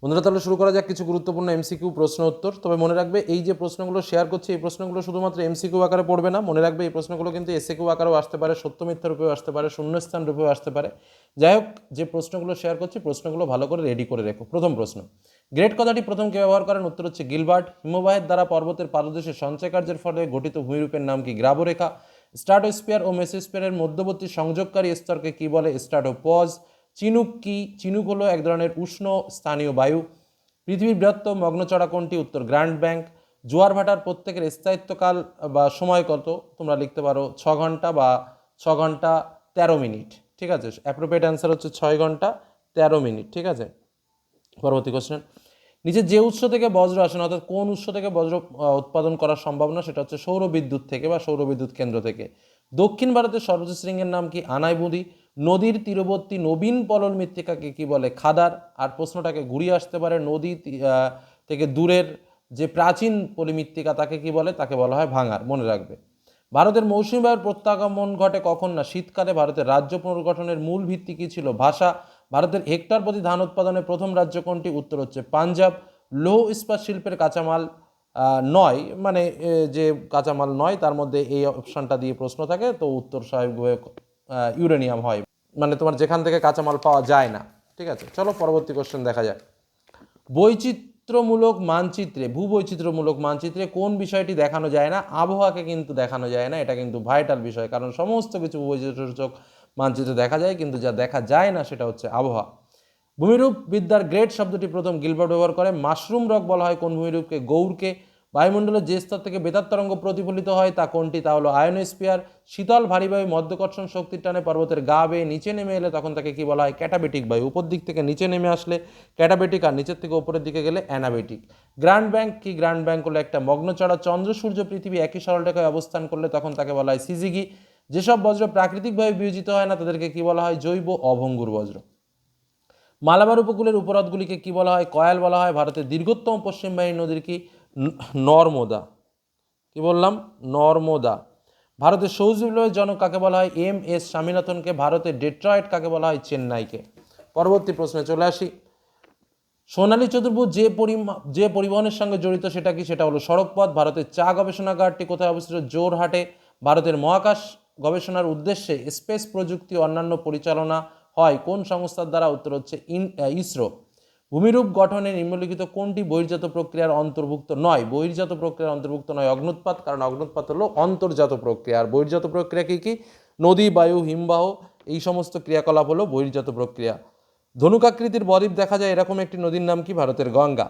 বন্ধুরা, তাহলে শুরু করা যাক কিছু গুরুত্বপূর্ণ এমসিকিউ প্রশ্ন উত্তর। তবে মনে রাখবে, এই যে প্রশ্নগুলো শেয়ার করছি, এই প্রশ্নগুলো শুধুমাত্র এমসিকিউ আকারে পড়বে না। মনে রাখবে, এই প্রশ্নগুলো কিন্তু এসএকিউ আকারেও আসতে পারে, সত্য মিথ্যা রূপেও আসতে পারে, শূন্যস্থান রূপেও আসতে পারে। যাই হোক, যে প্রশ্নগুলো শেয়ার করছি, প্রশ্নগুলো ভালো করে রেডি করে রেখো। প্রথম প্রশ্ন, গ্রেট কথাটি প্রথম কে ব্যবহার করেন? উত্তর হচ্ছে গিলবার্ট। হিমবাহের দ্বারা পর্বতের পাদদেশে সঞ্চয় কার্যের ফলে গঠিত ভূমিরূপের নাম কি? গ্রাবরেখা। স্ট্রাটোস্ফিয়ার ও মেসোস্ফিয়ারের মধ্যবর্তী সংযোগকারী স্তরকে কি বলে? স্ট্রাটোপজ। চিনুক কি? চিনুক হলো এক ধরনের উষ্ণ স্থানীয় বায়ু। পৃথিবীর বৃহত্তম মগ্নচড়া কোনটি? উত্তর গ্র্যান্ড ব্যাংক। জোয়ার ভাটার প্রত্যেকের স্থায়িত্বকাল বা সময় কত? তোমরা লিখতে পারো 6 ঘন্টা বা 6 ঘন্টা 13 মিনিট। ঠিক আছে, অ্যাপ্রোপ্রিয়েট অ্যান্সার হচ্ছে 6 ঘন্টা 13 মিনিট। ঠিক আছে, পরবর্তী কোশ্চেন, নিচে যে উৎস থেকে বজ্র আসে না, অর্থাৎ কোন উৎস থেকে বজ্র উৎপাদন করা সম্ভব না, সেটা হচ্ছে সৌরবিদ্যুৎ থেকে বা সৌরবিদ্যুৎ কেন্দ্র থেকে। দক্ষিণ ভারতের সর্বোচ্চ শৃঙ্গের নাম কি? আনাইবুদি। নদীর তীরবর্তী নবীন পলল মৃত্তিকাকে কি বলে? খাদার। আর প্রশ্নটাকে ঘুরিয়ে আসতে পারে, নদী থেকে দূরের যে প্রাচীন পলিমৃত্তিকা তাকে কি বলে? তাকে বলা হয় ভাঙার। মনে রাখবে। ভারতের মৌসুমী বায়ুর প্রত্যাগমন ঘটে কখন? না শীতকালে। ভারতের রাজ্য পুনর্গঠনের মূল ভিত্তি কী ছিল? ভাষা। ভারতের হেক্টর প্রতি ধান উৎপাদনের প্রথম রাজ্য কোনটি? উত্তর হচ্ছে পাঞ্জাব। লৌহ ইস্পাত শিল্পের কাঁচামাল নয়, মানে যে কাঁচামাল নয় তার মধ্যে এই অপশানটা দিয়ে প্রশ্ন থাকে, তো উত্তর স্বাভাবিকভাবে ইউরেনিয়াম হয়, মানে তোমার যেখান থেকে কাঁচামাল পাওয়া যায় না। ঠিক আছে, চলো পরবর্তী কোশ্চেন দেখা যায়। বৈচিত্র্যমূলক মানচিত্রে, ভূবৈচিত্র্যমূলক মানচিত্রে কোন বিষয়টি দেখানো যায় না? আবহাওয়াকে কিন্তু দেখানো যায় না। এটা কিন্তু ভাইটাল বিষয়, কারণ সমস্ত কিছু ভূবৈচিত্র্যসূচক মানচিত্রে দেখা যায়, কিন্তু যা দেখা যায় না সেটা হচ্ছে আবহাওয়া। ভূমিরূপ বিদ্যার গ্রেড শব্দটি প্রথম গিলবার্ট ব্যবহার করে। মাশরুম রক বলা হয় কোন ভূমিরূপকে? গৌড়কে। বায়ুমণ্ডলের যে স্তর থেকে বেতার তরঙ্গ প্রতিফলিত হয় তা কোনটি? তা হলো আয়োনোস্ফিয়ার। শীতল ভারী বায়ু মধ্যাকর্ষণ শক্তির টানে পর্বতের গা বেয়ে নিচে নেমে এলে তখন তাকে কি বলা হয়? ক্যাটাবেটিক বায়ু। উপর দিক থেকে নিচে নেমে আসলে ক্যাটাবেটিক, আর নিচের থেকে উপরের দিকে গেলে অ্যানাবেটিক। গ্র্যান্ড ব্যাংক কি? গ্র্যান্ড ব্যাংক হলো একটা মগ্নচড়া চন্দ্র সূর্য পৃথিবী একই সরলরেখায় অবস্থান করলে তখন তাকে বলা হয় সিজিগি। যেসব বজ্র প্রাকৃতিকভাবে বিয়োজিত হয় না তাদেরকে কি বলা হয়? জৈব অভঙ্গুর বজ্র। মালাবার উপকূলের উপহ্রদগুলিকে কি বলা হয়? কয়াল বলা হয়। ভারতের দীর্ঘতম পশ্চিমবাহী নদীর কি? নর্মদা। কি বললাম? নর্মদা। ভারতের সবুজ বিপ্লবের জনক কাকে বলা হয়? এম.এস. স্বামীনাথনকে। ভারতের ডেট্রয়েট কাকে বলা হয়? চেন্নাইকে। পরবর্তী প্রশ্নে চলে আসি। সোনালী চতুর্ভুজ যে পরিবহনের সঙ্গে জড়িত সেটা কি? সেটা হলো সড়কপথ। ভারতের চা গবেষণাগারটি কোথায় অবস্থিত? জোরহাটে। ভারতের মহাকাশ গবেষণার উদ্দেশ্যে স্পেস প্রযুক্তি অন্যান্য পরিচালনা হয় কোন সংস্থার দ্বারা? উত্তর হচ্ছে ইসরো। ভূমিরূপ গঠনে নিম্নলিখিত কোনটি বহির্জাত প্রক্রিয়ার অন্তর্ভুক্ত নয়? বহির্জাত প্রক্রিয়ার অন্তর্ভুক্ত নয় অগ্নুৎপাত, কারণ অগ্নুৎপাত হলো অন্তর্জাত প্রক্রিয়া। আর বহির্জাত প্রক্রিয়া কি কি? নদী, বায়ু, হিমবাহ, এই সমস্ত ক্রিয়াকলাপ হলো বহির্জাত প্রক্রিয়া। ধনুকাকৃতির বদ্বীপ দেখা যায় এরকম একটি নদীর নাম কি? ভারতের গঙ্গা।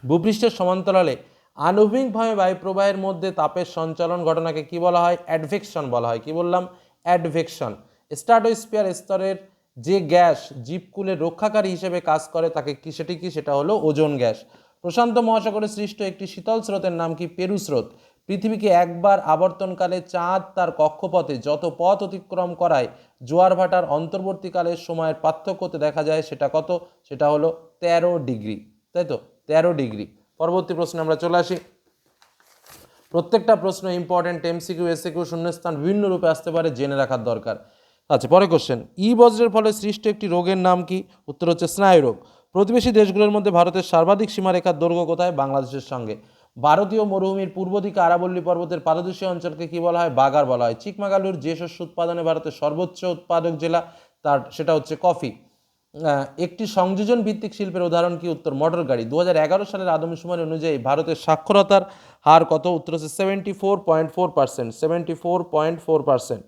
ভূপৃষ্ঠের সমান্তরালে আণবিকভাবে বায়ুপ্রবাহের মধ্যে তাপের সঞ্চালন ঘটনাকে কি বলা হয়? অ্যাডভেকশন বলা হয়। কি বললাম? অ্যাডভেকশন। স্ট্রাটোস্ফিয়ার স্তরের যে গ্যাস জীবকুলের রক্ষাকারী হিসেবে কাজ করে তাকে কি? সেটি কি? সেটা হলো ওজোন গ্যাস। প্রশান্ত মহাসাগরে সৃষ্ট একটি শীতল স্রোতের নাম কি? পেরু স্রোত। পৃথিবীকে একবার আবর্তনকালে চাঁদ তার কক্ষপথে যত পথ অতিক্রম করায় জোয়ার ভাটার অন্তর্বর্তীকালের সময়ের পার্থক্যতে দেখা যায় সেটা কত? সেটা হলো 13 ডিগ্রি। তাই তো, 13 ডিগ্রি। পরবর্তী প্রশ্নে আমরা চলে আসি। প্রত্যেকটা প্রশ্ন ইম্পর্টেন্ট, এমসিকিউ এসিকিউ শূন্যস্থান বিভিন্ন রূপে আসতে পারে, জেনে রাখার দরকার। আচ্ছা, পরে কোশ্চেন, বজ্রের ফলে সৃষ্ট একটি রোগের নাম কি? উত্তর হচ্ছে স্নায়ুরোগ। প্রতিবেশী দেশগুলোর মধ্যে ভারতের সর্বাধিক সীমারেখার দৈর্ঘ্য কোথায়? বাংলাদেশের সঙ্গে। ভারতীয় মরুভূমির পূর্ব দিকে আরাবল্লী পর্বতের পাদদেশীয় অঞ্চলকে কি বলা হয়? বাগার বলা হয়। চিকমাগালুর যে শস্য উৎপাদনে ভারতের সর্বোচ্চ উৎপাদক জেলা, সেটা হচ্ছে কফি। একটি সংযোজন ভিত্তিক শিল্পের উদাহরণ কি? উত্তর মোটর গাড়ি। 2011 সালের আদমশুমারি অনুযায়ী ভারতের সাক্ষরতার হার কত? উত্তর হচ্ছে 74.4%। 74.4%।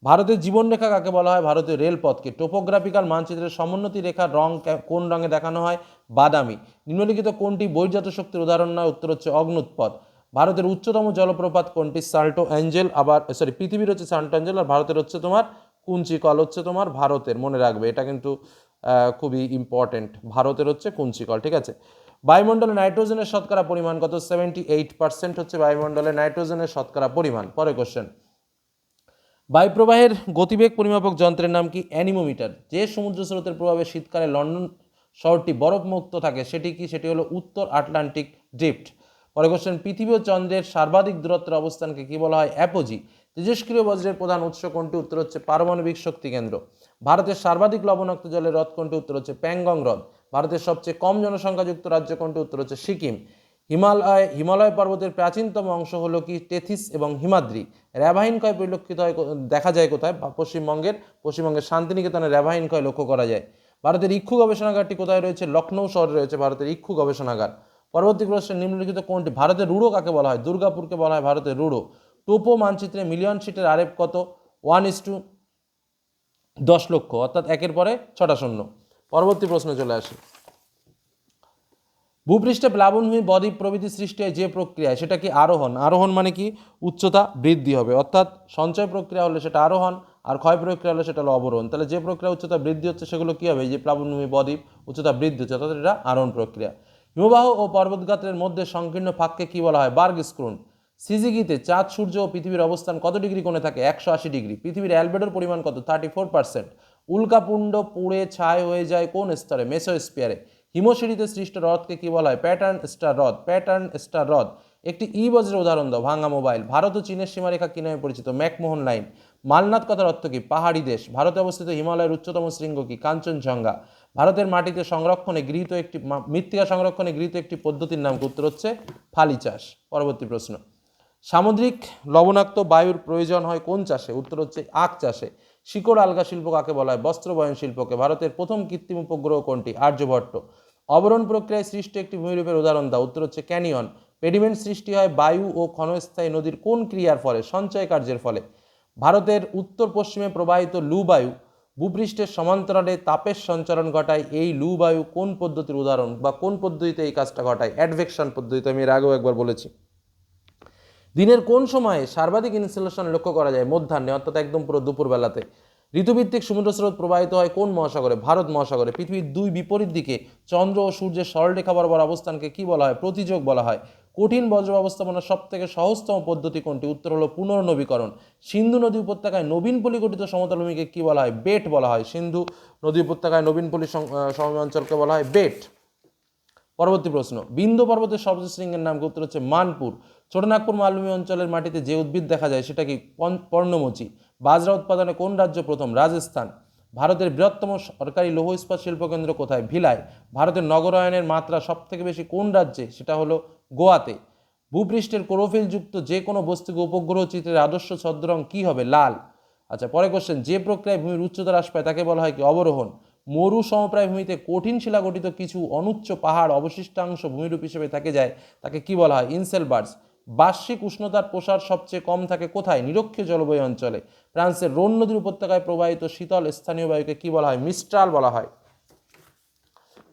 ভারতের জীবনরেখা কাকে বলা হয়? ভারতীয় রেলপথকে। টোপোগ্রাফিক্যাল মানচিত্রের সমোন্নতি রেখার রং কোন রঙে দেখানো হয়? বাদামি। নিম্নলিখিত কোনটি বহির্জাত শক্তির উদাহরণ নয়? উত্তর হচ্ছে অগ্নুৎপাত। ভারতের উচ্চতম জলপ্রপাত কোনটি? সাল্টো অ্যাঞ্জেল। আবার পৃথিবীর হচ্ছে সাল্টো অ্যাঞ্জেল, আর ভারতের হচ্ছে তোমার কুঞ্চিকল হচ্ছে তোমার ভারতের। মনে রাখবে, এটা কিন্তু খুবই ইম্পর্টেন্ট। ভারতের হচ্ছে কুঞ্চিকল। ঠিক আছে। বায়ুমণ্ডলে নাইট্রোজেনের শতকরা পরিমাণ কত? 78% হচ্ছে বায়ুমণ্ডলে নাইট্রোজেনের শতকরা পরিমাণ। পরে কোশ্চেন, বায়ুপ্রবাহের গতিবেগ পরিমাপক যন্ত্রের নাম কি? অ্যানিমোমিটার। যে সমুদ্র স্রোতের প্রভাবে শীতকালে লন্ডন শহরটি বরফমুক্ত থাকে সেটি কি? সেটি হলো উত্তর আটলান্টিক ড্রিফট। পরে কোশ্চেন, পৃথিবী ও চন্দ্রের সর্বাধিক দূরত্বের অবস্থানকে কি বলা হয়? অ্যাপোজি। তেজস্ক্রিয় বজ্রের প্রধান উৎস কোনটি? উত্তর হচ্ছে পারমাণবিক শক্তি কেন্দ্র। ভারতের সর্বাধিক লবণাক্ত জলের হ্রদ কোনটি? উত্তর হচ্ছে প্যাংগং হ্রদ। ভারতের সবচেয়ে কম জনসংখ্যাযুক্ত রাজ্য কোনটি? উত্তর হচ্ছে সিকিম। হিমালয় পর্বতের প্রাচীনতম অংশ হলো কি? টেথিস এবং হিমাদ্রি। র্যাভাইন ক্ষয় পরিলক্ষিত হয়, দেখা যায় কোথায়? পশ্চিমবঙ্গের শান্তিনিকেতনে র্যাভাইন ক্ষয় লক্ষ্য করা যায়। ভারতের ইক্ষু গবেষণাগারটি কোথায় রয়েছে? লখনৌ শহরে রয়েছে ভারতের ইক্ষু গবেষণাগার। পরবর্তী প্রশ্নে নিম্নলিখিত কোনটি? ভারতের রুড়ো কাকে বলা হয়? দুর্গাপুরকে বলা হয় ভারতের রুড়ো। টোপো মানচিত্রে মিলিয়ন শিটের আরএফ কত? 1:10 লক্ষ, অর্থাৎ একের পরে 6টা শূন্য। পরবর্তী প্রশ্ন চলে আসে। ভূপৃষ্ঠে প্লাবনভূমি, বদ্বীপ প্রভৃতি সৃষ্টি হয় যে প্রক্রিয়ায়, সেটা কি? আরোহণ। আরোহণ মানে কি? উচ্চতা বৃদ্ধি হবে, অর্থাৎ সঞ্চয় প্রক্রিয়া হলে সেটা আরোহণ, আর ক্ষয় প্রক্রিয়া হলে সেটা হলো অবরোহণ। তাহলে যে প্রক্রিয়া উচ্চতা বৃদ্ধি হচ্ছে সেগুলো কি হবে? এই যে প্লাবনভূমি, বদ্বীপ, উচ্চতা বৃদ্ধি হচ্ছে, অর্থাৎ এটা আরোহণ প্রক্রিয়া। হিমবাহ ও পর্বতগাত্রের মধ্যে সংকীর্ণ ফাঁককে কি বলা হয়? বার্গ স্ক্রুন। সিজিগিতে চাঁদ, সূর্য ও পৃথিবীর অবস্থান কত ডিগ্রি কোণে থাকে? 180 ডিগ্রি। পৃথিবীর অ্যালবেডোর পরিমাণ কত? 34%। উল্কাপুণ্ড পুড়ে ছাই হয়ে যায় কোন স্তরে? মেসোস্ফিয়ারে। হিমশিরিতে সৃষ্ট হ্রদকে কি বলা হয়? প্যাটার্ন স্টার হ্রদ। প্যাটার্ন স্টার হ্রদ। একটি ই বজ্রের উদাহরণ দাও। ভাঙা মোবাইল। ভারত ও চীনের সীমারেখা কি নামে পরিচিত? McMahon line. মালনাথ কথার অর্থ কি? পাহাড়ি দেশ। ভারতে অবস্থিত হিমালয়ের উচ্চতম শৃঙ্গ কি? কাঞ্চনজঙ্ঘা। ভারতের মাটিতে সংরক্ষণে গৃহীত একটি মৃত্তিকা সংরক্ষণে গৃহীত একটি পদ্ধতির নাম কি? উত্তর হচ্ছে ফালি চাষ। পরবর্তী প্রশ্ন। সামুদ্রিক লবণাক্ত বায়ুর প্রয়োজন হয় কোন চাষে? উত্তর হচ্ছে আখ চাষে। শিকড় আলগা শিল্প কাকে বলা হয়? বস্ত্র বয়ন শিল্পকে। ভারতের প্রথম কৃত্রিম উপগ্রহ কোনটি? আর্যভট্ট। অবরণ প্রক্রিয়ায় সৃষ্ট একটি ভূমিরূপের উদাহরণ দাও। উত্তর হচ্ছে ক্যানিয়ন। পেডিমেন্ট সৃষ্টি হয় বায়ু ও ক্ষণস্থায়ী নদীর কোন ক্রিয়ার ফলে? সঞ্চয় কার্যের ফলে। ভারতের উত্তর পশ্চিমে প্রবাহিত লু বায়ু ভূপৃষ্ঠের সমান্তরালে তাপের সঞ্চারণ ঘটায়। এই লু বায়ু কোন পদ্ধতির উদাহরণ, বা কোন পদ্ধতিতে এই কাজটা ঘটায়? অ্যাডভেকশন পদ্ধতিতে। আমি এর আগেও একবার বলেছি। দিনের কোন সময়ে সর্বাধিক ইনসুলেশন লক্ষ্য করা যায়? মধ্যাহ্নে, অর্থাৎ একদম পুরো দুপুরবেলাতে। ঋতুভিত্তিক সমুদ্র স্রোত প্রবাহিত হয় কোন মহাসাগরে? ভারত মহাসাগরে। পৃথিবীর দুই বিপরীত দিকে চন্দ্র ও সূর্যের সরলরেখা বরাবর অবস্থানকে কি বলা হয়? প্রতিযোগ বলা হয়। কঠিন বজ্র ব্যবস্থাপনার সব থেকে সহজতম পদ্ধতি কোনটি? উত্তর হলো পুনর্নবীকরণ। সিন্ধু নদী উপত্যকায় নবীন পলি গঠিত সমতল ভূমিকে কি বলা হয়? বেট বলা হয়। সিন্ধু নদী উপত্যকায় নবীন পলি সমভূমি অঞ্চলকে বলা হয় বেট। পরবর্তী প্রশ্ন। বিন্ধ্য পর্বতের সর্বোচ্চ শৃঙ্গের নাম কি? উত্তর হচ্ছে মানপুর। ছোটনাগপুর মালভূমি অঞ্চলের মাটিতে যে উদ্ভিদ দেখা যায় সেটা কি? পর্ণমোচী। বাজরা উৎপাদনে কোন রাজ্য প্রথম? রাজস্থান। ভারতের বৃহত্তম সরকারি লৌহ ইস্পাত শিল্পকেন্দ্র কোথায়? ভিলায়। ভারতের নগরায়নের মাত্রা সব থেকে বেশি কোন রাজ্যে? সেটা হলো গোয়াতে। ভূপৃষ্ঠের ক্লোরোফিল যুক্ত যে কোনো বস্তুকে উপগ্রহ চিত্রের আদর্শ ছদ্মরং কি হবে? লাল। আচ্ছা, পরে কোশ্চেন। যে প্রক্রিয়ায় ভূমির উচ্চতা হ্রাস পায় তাকে বলা হয় কি? অবরোহণ। মরু সমপ্রায় ভূমিতে কঠিন শিলা গঠিত কিছু অনুচ্চ পাহাড় অবশিষ্টাংশ ভূমিরূপ হিসেবে থেকে যায়, তাকে কি বলা হয়? ইনসেলবার্স। বার্ষিক উষ্ণতার প্রসার সবচেয়ে কম থাকে কোথায়? নিরক্ষীয় জলবায়ু অঞ্চলে। ফ্রান্সের রোন নদীর উপত্যকায় প্রবাহিত শীতল স্থানীয় বায়ুকে কি বলা হয়? মিস্ট্রাল বলা হয়।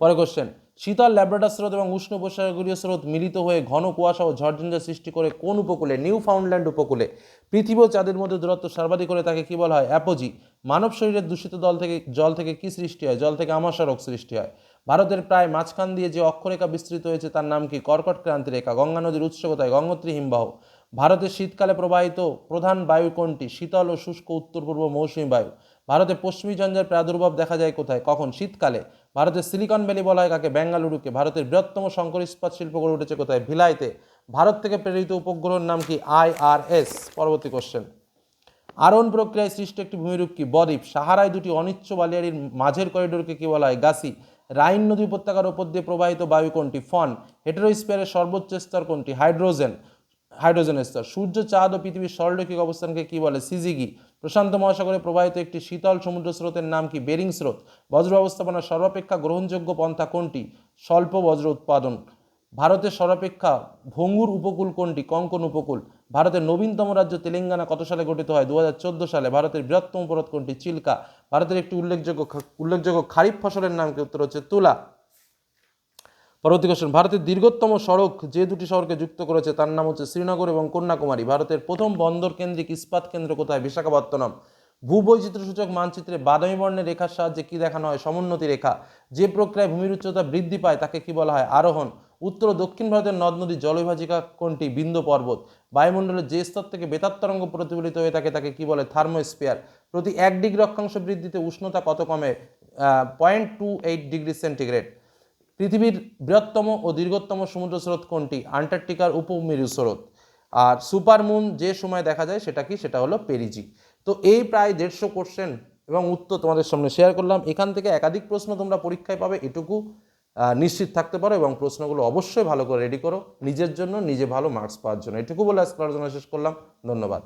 পরে কোশ্চেন। শীতল ল্যাব্রাডর স্রোত এবং উষ্ণ উপসাগরীয় স্রোত মিলিত হয়ে ঘন কুয়াশা ও ঝড়ঝঞ্ঝা সৃষ্টি করে কোন উপকূলে? নিউ ফাউন্ডল্যান্ড উপকূলে। পৃথিবী ও চাঁদের মধ্যে দূরত্ব সর্বাধিক হলে তাকে কি বলা হয়? অ্যাপোজি। মানব শরীরের দূষিত জল থেকে কি সৃষ্টি হয়? জল থেকে আমাশা রোগ সৃষ্টি হয়। ভারতের প্রায় মাঝখান দিয়ে যে অক্ষরেখা বিস্তৃত হয়েছে তার নাম কি? কর্কট ক্রান্তি রেখা। গঙ্গা নদীর উৎস কোথায়? গঙ্গোত্রী হিমবাহ। ভারতের শীতকালে প্রবাহিত প্রধান বায়ু কোনটি? শীতল ও শুষ্ক উত্তর পূর্ব মৌসুমী বায়ু। ভারতে পশ্চিমী ঝঞ্ঝার প্রাদুর্ভাব দেখা যায় কোথায়? কখন? শীতকালে। ভারতের সিলিকন ভ্যালি বলা হয় কাকে? বেঙ্গালুরুকে। ভারতের বৃহত্তম শঙ্কর ইস্পাত শিল্প গড়ে উঠেছে কোথায়? ভিলাইতে। ভারত থেকে প্রেরিত উপগ্রহের নাম কি? IRS। পরবর্তী কোশ্চেন। আরোহণ প্রক্রিয়ায় সৃষ্ট একটি ভূমিরূপ কি? বদ্বীপ। সাহারায় দুটি অনিচ্ছ বালিয়াড়ির মাঝের করিডোরকে কি বলা হয়? গাসি। রাইন নদী উপত্যকার ওপর দিয়ে প্রবাহিত বায়ু কোনটি? ফন। হেটেরোস্ফিয়ারের সর্বোচ্চ স্তর কোনটি? হাইড্রোজেন স্তর। সূর্য, চাঁদ ও পৃথিবীর সরলরৈখিক অবস্থানকে কি বলে? সিজিগি। প্রশান্ত মহাসাগরে প্রবাহিত একটি শীতল সমুদ্র স্রোতের নাম কি? বেরিং স্রোত। বজ্র ব্যবস্থাপনার সর্বাপেক্ষা গ্রহণযোগ্য পন্থা কোনটি? স্বল্প বজ্র উৎপাদন। ভারতের সর্বাপেক্ষা ভঙ্গুর উপকূল কোনটি? কঙ্কন উপকূল। ভারতের নবীনতম রাজ্য তেলেঙ্গানা কত সালে গঠিত হয়? 2014 সালে। ভারতের বৃহত্তম পর্বত কোনটি? চিল্কা। ভারতের একটি উল্লেখযোগ্য খারিফ ফসলের নাম কি? উত্তর হচ্ছে তুলা। পরবর্তী কোশ্চেন। ভারতের দীর্ঘতম সড়ক যে দুটি শহরকে যুক্ত করেছে তার নাম হচ্ছে শ্রীনগর এবং কন্যাকুমারী। ভারতের প্রথম বন্দর কেন্দ্রিক ইস্পাত কেন্দ্র কোথায়? বিশাখাপত্তনম। ভূবৈচিত্র্য সূচক মানচিত্রে বাদামি বর্ণের রেখার সাহায্যে কি দেখানো হয়? সমোন্নতি রেখা। যে প্রক্রিয়ায় ভূমির উচ্চতা বৃদ্ধি পায় তাকে কি বলা হয়? আরোহণ। উত্তর ও দক্ষিণ ভারতের নদ নদী জলবিভাজিকা কোনটি? বিন্ধ্য পর্বত। বায়ুমণ্ডলের যে স্তর থেকে বেতার তরঙ্গ প্রতিফলিত হয়ে থাকে তাকে কি বলে? থার্মোস্ফিয়ার। প্রতি 1 ডিগ্রি অক্ষাংশ বৃদ্ধিতে উষ্ণতা কত কমে? 0.28 ডিগ্রি সেন্টিগ্রেড। পৃথিবীর বৃহত্তম ও দীর্ঘতম সমুদ্র স্রোত কোনটি? আন্টার্কটিকার উপমেরু স্রোত। আর সুপারমুন যে সময় দেখা যায় সেটা কি? সেটা হলো পেরিজি। তো এই প্রায় 150 কোশ্চেন এবং উত্তর তোমাদের সামনে শেয়ার করলাম। এখান থেকে একাধিক প্রশ্ন তোমরা পরীক্ষায় পাবে, এটুকু নিশ্চিত থাকতে পারো এবং প্রশ্নগুলো অবশ্যই ভালো করে রেডি করো নিজের জন্য, নিজে ভালো মার্কস পাওয়ার জন্য। এটুকু বলে আজকে আলোচনা শেষ করলাম। ধন্যবাদ।